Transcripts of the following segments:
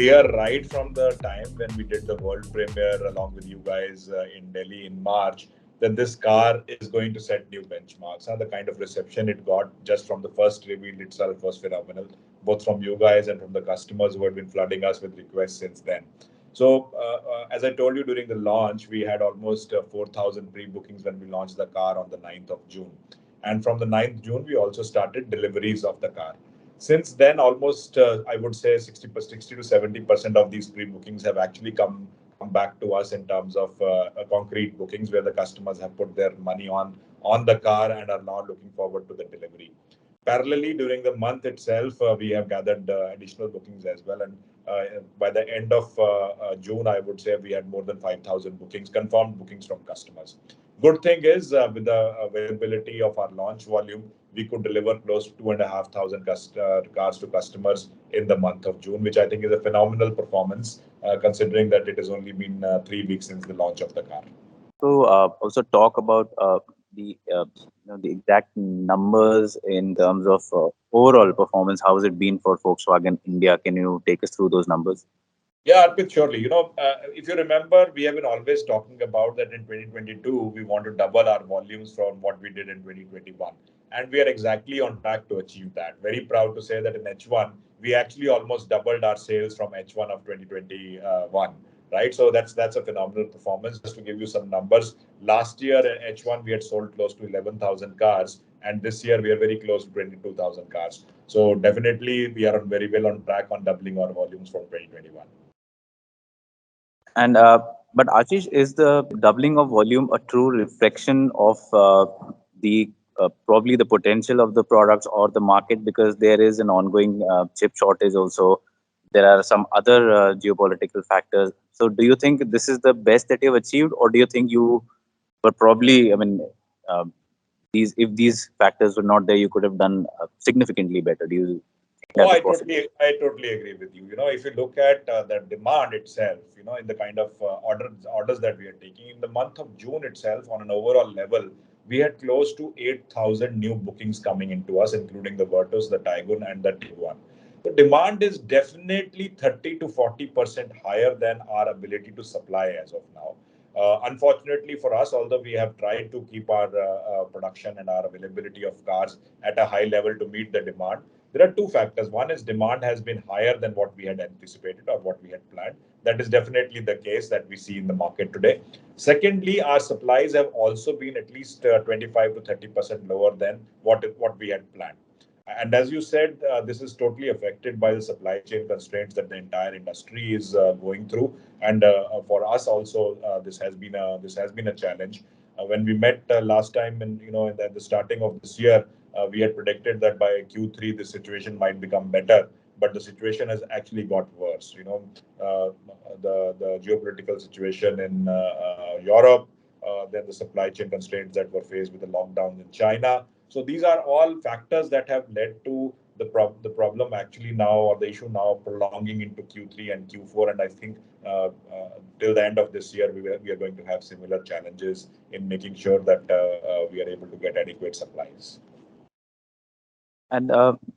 clear right from the time when we did the world premiere along with you guys in Delhi in March that this car is going to set new benchmarks. And the kind of reception it got just from the first reveal itself was phenomenal, both from you guys and from the customers who had been flooding us with requests since then. So, as I told you during the launch, we had almost 4,000 pre-bookings when we launched the car on the 9th of June. And from the 9th June, we also started deliveries of the car. Since then, almost I would say 60 to 70% of these pre-bookings have actually come back to us in terms of concrete bookings where the customers have put their money on the car and are now looking forward to the delivery. Parallelly, during the month itself, we have gathered additional bookings as well. And by the end of June, I would say we had more than 5,000 bookings, confirmed bookings from customers. Good thing is, with the availability of our launch volume, we could deliver close to 2,500 cars to customers in the month of June, which I think is a phenomenal performance, considering that it has only been 3 weeks since the launch of the car. So also talk about the exact numbers in terms of overall performance. How has it been for Volkswagen India? Can you take us through those numbers? Yeah, Arpit, surely. If you remember, we have been always talking about that in 2022, we want to double our volumes from what we did in 2021. And we are exactly on track to achieve that. Very proud to say that in H1, we actually almost doubled our sales from H1 of 2021, right? So that's a phenomenal performance. Just to give you some numbers, last year in H1, we had sold close to 11,000 cars. And this year, we are very close to 22,000 cars. So definitely, we are very well on track on doubling our volumes from 2021. And but Ashish, is the doubling of volume a true reflection of the probably the potential of the products or the market, because there is an ongoing chip shortage also. There are some other geopolitical factors. So do you think this is the best that you've achieved, or do you think you were probably, uh, if these factors were not there, you could have done significantly better? Do you think Oh, that is possible? I totally agree with you. If you look at the demand itself, in the kind of orders that we are taking in the month of June itself, on an overall level, we had close to 8,000 new bookings coming into us, including the Virtus, the Taigun, and the Tiguan. The demand is definitely 30 to 40% higher than our ability to supply as of now. Unfortunately for us, although we have tried to keep our production and our availability of cars at a high level to meet the demand, there are two factors. One is demand has been higher than what we had anticipated or what we had planned. That is definitely the case that we see in the market today. Secondly, our supplies have also been at least 25 to 30% lower than what we had planned. And as you said, this is totally affected by the supply chain constraints that the entire industry is going through. And for us also, this has been a challenge. When we met last time, and at the starting of this year, we had predicted that by Q3 the situation might become better, but the situation has actually got worse. The geopolitical situation in Europe, then the supply chain constraints that were faced with the lockdown in China. So these are all factors that have led to the problem actually now, or the issue now, prolonging into Q3 and Q4. And I think till the end of this year, we are going to have similar challenges in making sure that we are able to get adequate supplies. And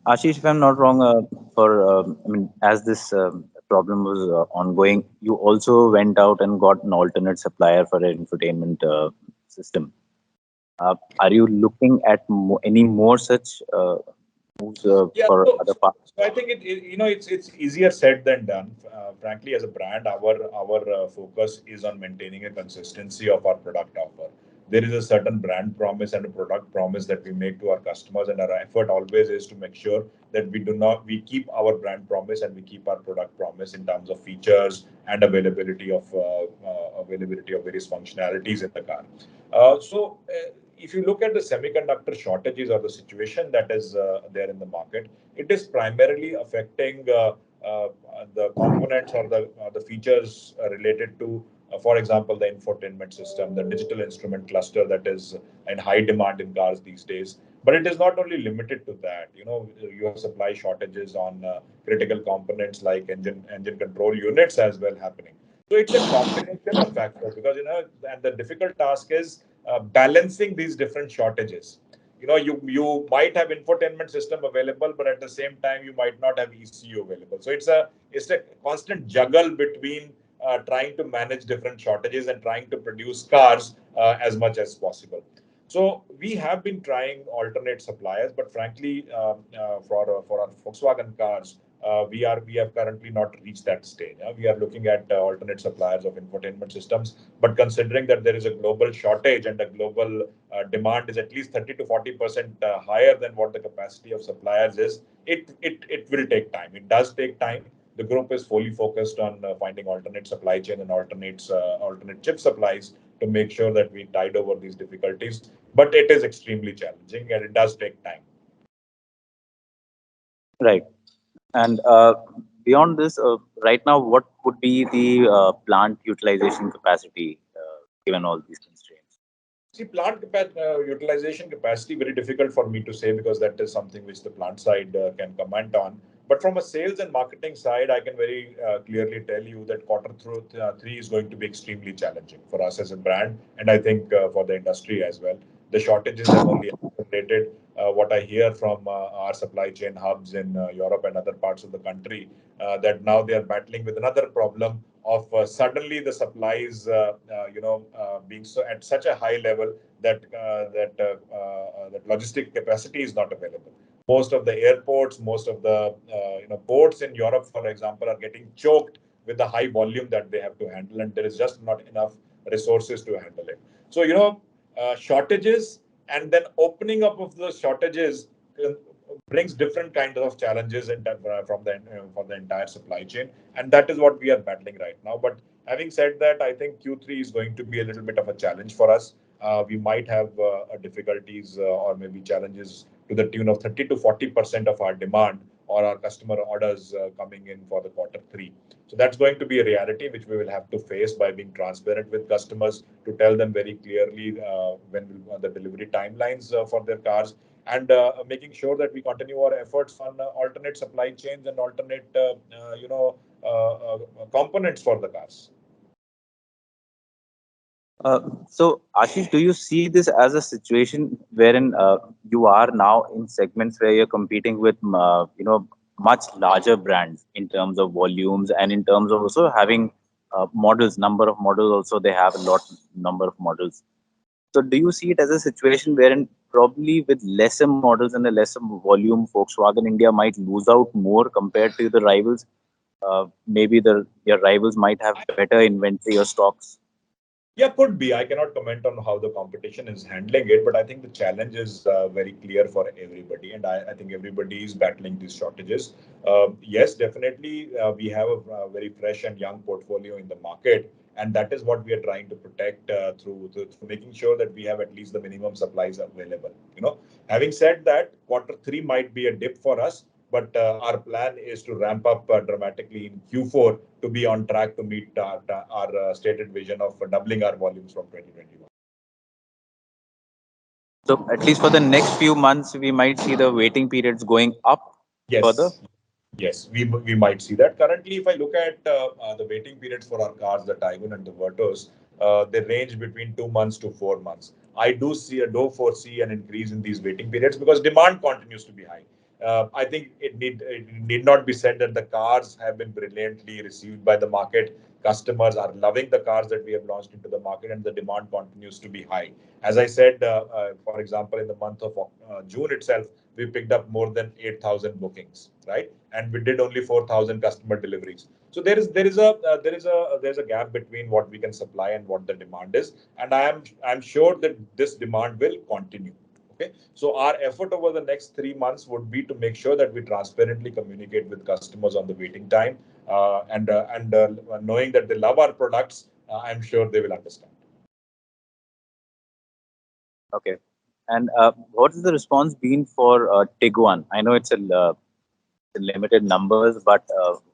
Ashish, if I'm not wrong, as this problem was ongoing, you also went out and got an alternate supplier for an infotainment system. Are you looking at any more such moves Yeah, for so, other so, parts? so I think it's easier said than done. Frankly, as a brand, our focus is on maintaining a consistency of our product offer. There is a certain brand promise and a product promise that we make to our customers, and our effort always is to make sure that we keep our brand promise and we keep our product promise in terms of features and availability of various functionalities in the car. If you look at the semiconductor shortages or the situation that is there in the market, it is primarily affecting the components or the features related to, for example, the infotainment system, the digital instrument cluster that is in high demand in cars these days. But it is not only limited to that. You have supply shortages on critical components like engine control units as well happening. So it's a combination of factors, because and the difficult task is balancing these different shortages. you might have infotainment system available, but at the same time you might not have ECU available. So it's a constant juggle between trying to manage different shortages and trying to produce cars as much as possible. So we have been trying alternate suppliers, but frankly, for our Volkswagen cars, we have currently not reached that stage. We are looking at alternate suppliers of infotainment systems, but considering that there is a global shortage and the global demand is at least 30 to 40% higher than what the capacity of suppliers is, it will take time. It does take time. The group is fully focused on finding alternate supply chain and alternate chip supplies to make sure that we tide over these difficulties. But it is extremely challenging and it does take time. Right. And beyond this, right now, what would be the plant utilization capacity given all these constraints? See, utilization capacity, very difficult for me to say because that is something which the plant side can comment on. But from a sales and marketing side, I can very clearly tell you that three is going to be extremely challenging for us as a brand, and I think for the industry as well. The shortages have only accelerated. What I hear from our supply chain hubs in Europe and other parts of the country, that now they are battling with another problem of suddenly the supplies, being at such a high level that logistic capacity is not available. Most of the airports, most of the ports in Europe, for example, are getting choked with the high volume that they have to handle, and there is just not enough resources to handle it. So shortages and then opening up of those shortages brings different kinds of challenges from the for the entire supply chain, and that is what we are battling right now. But having said that, I think Q3 is going to be a little bit of a challenge for us. We might have difficulties or maybe challenges to the tune of 30 to 40% of our demand or our customer orders coming in for the quarter 3. So that's going to be a reality which we will have to face by being transparent with customers to tell them very clearly when the delivery timelines for their cars, and making sure that we continue our efforts on alternate supply chains and alternate components for the cars. So, Ashish, do you see this as a situation wherein you are now in segments where you're competing with, much larger brands in terms of volumes and in terms of also having models, number of models? Also, they have a lot number of models. So, do you see it as a situation wherein probably with lesser models and a lesser volume, Volkswagen India might lose out more compared to the rivals? Maybe your rivals might have better inventory or stocks. Yeah, could be. I cannot comment on how the competition is handling it, but I think the challenge is very clear for everybody, and I think everybody is battling these shortages. Yes, definitely, we have a very fresh and young portfolio in the market, and that is what we are trying to protect through making sure that we have at least the minimum supplies available. Having said that, quarter 3 might be a dip for us, but our plan is to ramp up dramatically in Q4 to be on track to meet our stated vision of doubling our volumes from 2021. So at least for the next few months, we might see the waiting periods going up further. Yes, yes, we might see that. Currently, if I look at the waiting periods for our cars, the Taigun and the Virtus, they range between 2 months to 4 months. I do foresee an increase in these waiting periods because demand continues to be high. I think it need not be said that the cars have been brilliantly received by the market. Customers are loving the cars that we have launched into the market, and the demand continues to be high. As I said, for example, in the month of June itself, we picked up more than 8,000 bookings, right? And we did only 4,000 customer deliveries. So there's a gap between what we can supply and what the demand is, and I'm sure that this demand will continue. Okay, so our effort over the next 3 months would be to make sure that we transparently communicate with customers on the waiting time, and knowing that they love our products, I'm sure they will understand. Okay. And what is the response been for Tiguan? I know it's a limited numbers, but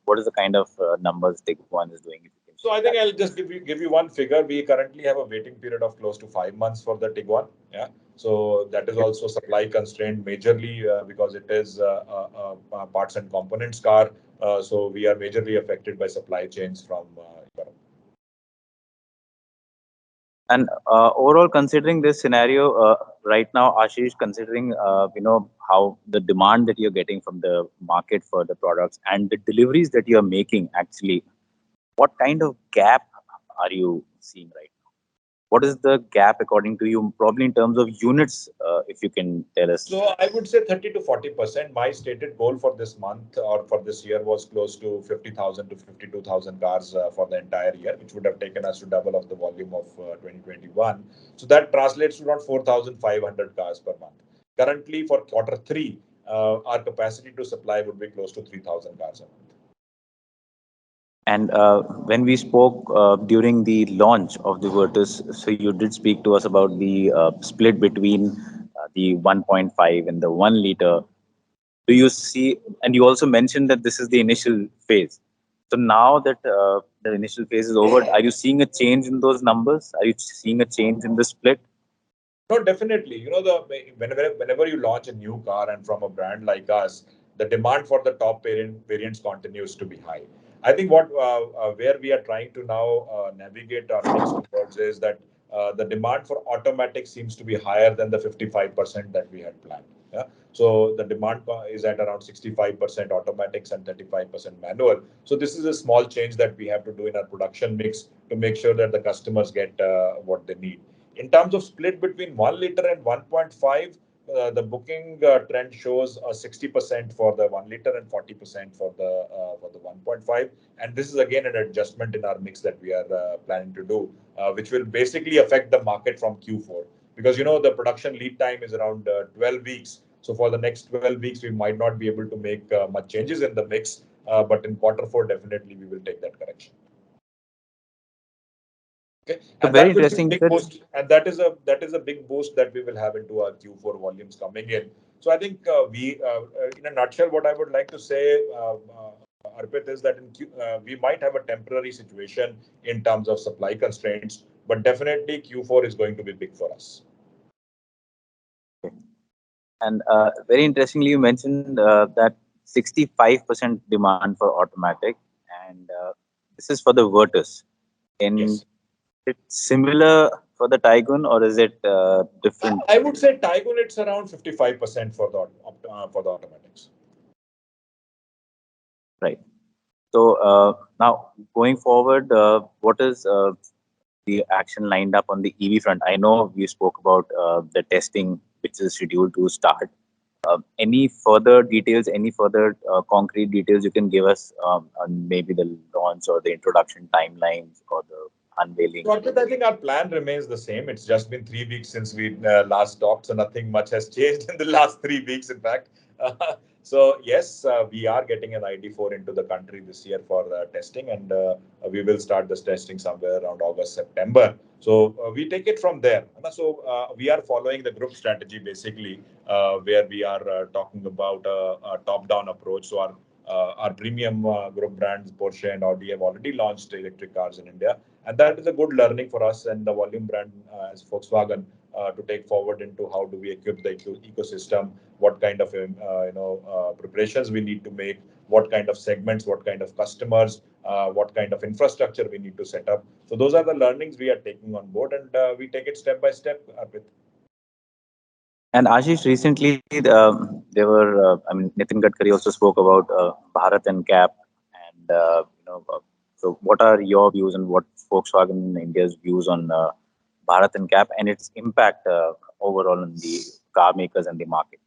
what is the kind of numbers Tiguan is doing? If you can So share I think that. I'll just give you one figure. We currently have a waiting period of close to 5 months for the Tiguan. Yeah. So that is Okay. also supply constrained majorly because it is a parts and components car. So we are majorly affected by supply chains from Europe. And overall, considering this scenario right now, Ashish, considering how the demand that you're getting from the market for the products and the deliveries that you're making, actually, what kind of gap are you seeing right now? What is the gap according to you, probably in terms of units, if you can tell us? So I would say 30 to 40%. My stated goal for this month or for this year was close to 50,000 to 52,000 cars for the entire year, which would have taken us to double of the volume of 2021. So that translates to around 4,500 cars per month. Currently, for quarter three, our capacity to supply would be close to 3,000 cars a month. And when we spoke during the launch of the Virtus, so you did speak to us about the split between the 1.5 and the 1 liter. Do you see, and you also mentioned that this is the initial phase. So now that the initial phase is over, are you seeing a change in those numbers? Are you seeing a change in the split? No, definitely. Whenever you launch a new car and from a brand like us, the demand for the top variants continues to be high. I think what where we are trying to now navigate our mix towards is that the demand for automatic seems to be higher than the 55% that we had planned. Yeah. So the demand is at around 65% automatics and 35% manual. So this is a small change that we have to do in our production mix to make sure that the customers get what they need. In terms of split between 1 liter and 1.5, the booking trend shows 60% for the 1 liter and 40% for the 1.5. And this is again an adjustment in our mix that we are planning to do, which will basically affect the market from Q4. Because the production lead time is around 12 weeks. So for the next 12 weeks, we might not be able to make much changes in the mix. But in quarter four, definitely we will take that correction. Okay, So and very that will be a interesting. You big said, boost, and that is a big boost that we will have into our Q4 volumes coming in. So I think in a nutshell, what I would like to say, Arpit, is that we might have a temporary situation in terms of supply constraints, but definitely Q4 is going to be big for us. and very interestingly, you mentioned that 65% demand for automatic, and this is for the Virtus. In Yes, it similar for the Taigun, or is it different? I would say Taigun it's around 55% for the automatics. Right. So now going forward, what is the action lined up on the EV front? I know we spoke about the testing, which is scheduled to start. Any further details, any further concrete details you can give us on maybe the launch or the introduction timelines or the unveiling? So, Arpit, I think our plan remains the same. It's just been 3 weeks since we last talked, so nothing much has changed in the last 3 weeks, in fact. So, yes, we are getting an ID4 into the country this year for testing, and we will start this testing somewhere around August, September. So, we take it from there. So, we are following the group strategy basically, where we are talking about a top-down approach. So, our premium group brands, Porsche and Audi, have already launched electric cars in India, and that is a good learning for us and the volume brand as Volkswagen to take forward into how do we equip the ecosystem, what kind of preparations we need to make, what kind of segments, what kind of customers, what kind of infrastructure we need to set up. So those are the learnings we are taking on board, and we take it step by step, Arpit. And Ashish, recently there were, I mean, Nitin Gadkari also spoke about Bharat and Cap, and so what are your views and what Volkswagen India's views on Bharat and Cap and its impact overall on the car makers and the market?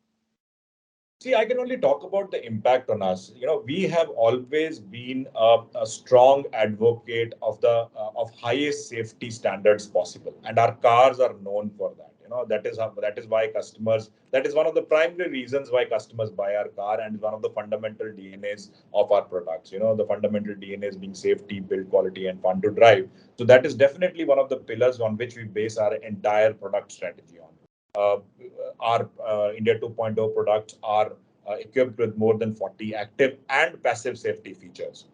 See, I can only talk about the impact on us. We have always been a strong advocate of the of highest safety standards possible, and our cars are known for that. That is why customers. That is one of the primary reasons why customers buy our car, and one of the fundamental DNAs of our products. The fundamental DNAs being safety, build quality, and fun to drive. So that is definitely one of the pillars on which we base our entire product strategy on. Uh, our India 2.0 products are equipped with more than 40 active and passive safety features.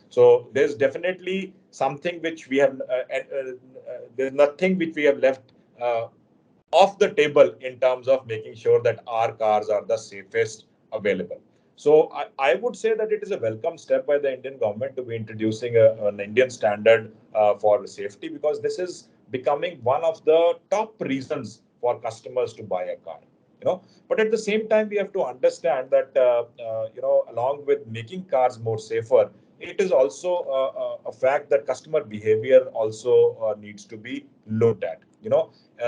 So there's definitely something which we have. There's nothing which we have left uh, off the table in terms of making sure that our cars are the safest available. So I would say that it is a welcome step by the Indian government to be introducing an Indian standard for safety, because this is becoming one of the top reasons for customers to buy a car. But at the same time, we have to understand that along with making cars more safer, it is also a fact that customer behavior also needs to be looked at.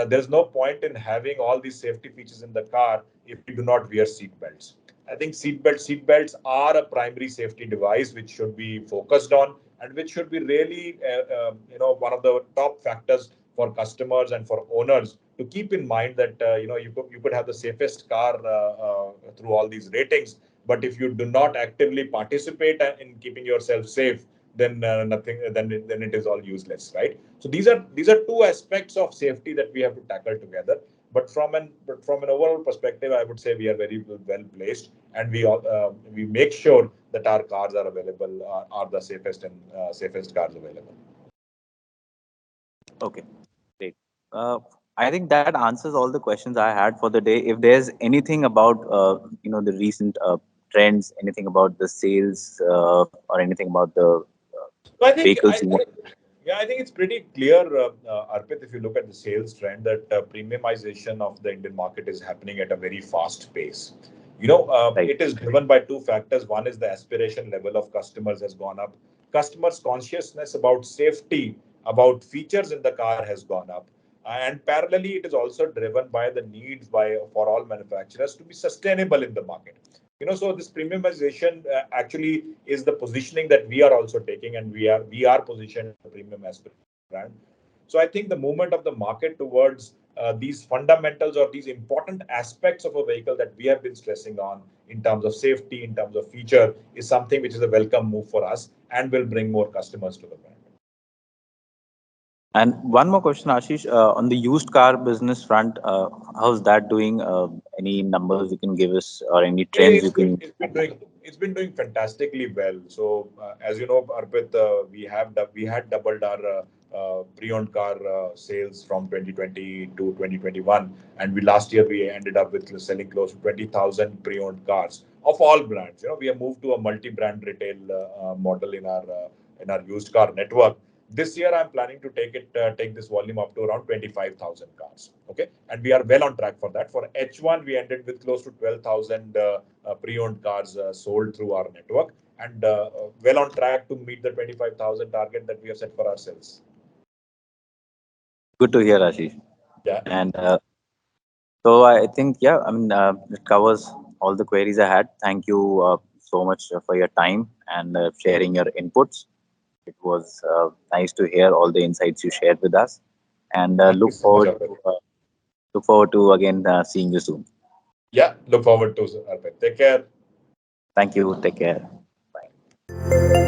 There's no point in having all these safety features in the car if we do not wear seat belts. I think seat belts are a primary safety device which should be focused on, and which should be really one of the top factors for customers and for owners to keep in mind that you could have the safest car through all these ratings, but if you do not actively participate in keeping yourself safe, then nothing then it is all useless, right? So these are two aspects of safety that we have to tackle together. But from an overall perspective, I would say we are very well placed, and we make sure that our cars are available, are the safest and safest cars available. Okay, great. Uh, I think that answers all the questions I had for the day. If there's anything about the recent trends, anything about the sales, or anything about the So I think vehicles you want. yeah, I think it's pretty clear, Arpit, if you look at the sales trend, that premiumization of the Indian market is happening at a very fast pace. Right. It is driven by two factors. One is the aspiration level of customers has gone up. Customers' consciousness about safety, about features in the car has gone up. And parallelly, it is also driven by the needs for all manufacturers to be sustainable in the market. So this premiumization actually is the positioning that we are also taking, and we are positioned as a premium aspiration brand. So I think the movement of the market towards these fundamentals or these important aspects of a vehicle that we have been stressing on in terms of safety, in terms of feature, is something which is a welcome move for us and will bring more customers to the brand. And one more question, Ashish, on the used car business front, how's that doing? Any numbers you can give us, or any Yeah, trends you can? it's been doing fantastically well. So as you know, Arpit, we had doubled our pre-owned car sales from 2020 to 2021, and last year we ended up with selling close to 20,000 pre-owned cars of all brands. We have moved to a multi-brand retail model in our used car network. This year, I'm planning to take this volume up to around 25,000 cars. Okay, and we are well on track for that. For H1, we ended with close to 12,000 pre-owned cars sold through our network, and well on track to meet the 25,000 target that we have set for ourselves. Good to hear, Ashish. Yeah, And so I think, yeah, I mean, it covers all the queries I had. Thank you so much for your time and sharing your inputs. It was nice to hear all the insights you shared with us, and thank you so much, Arpit. look forward to again seeing you soon. Yeah, look forward to Arpit. Take care. Thank you. Take care. Bye.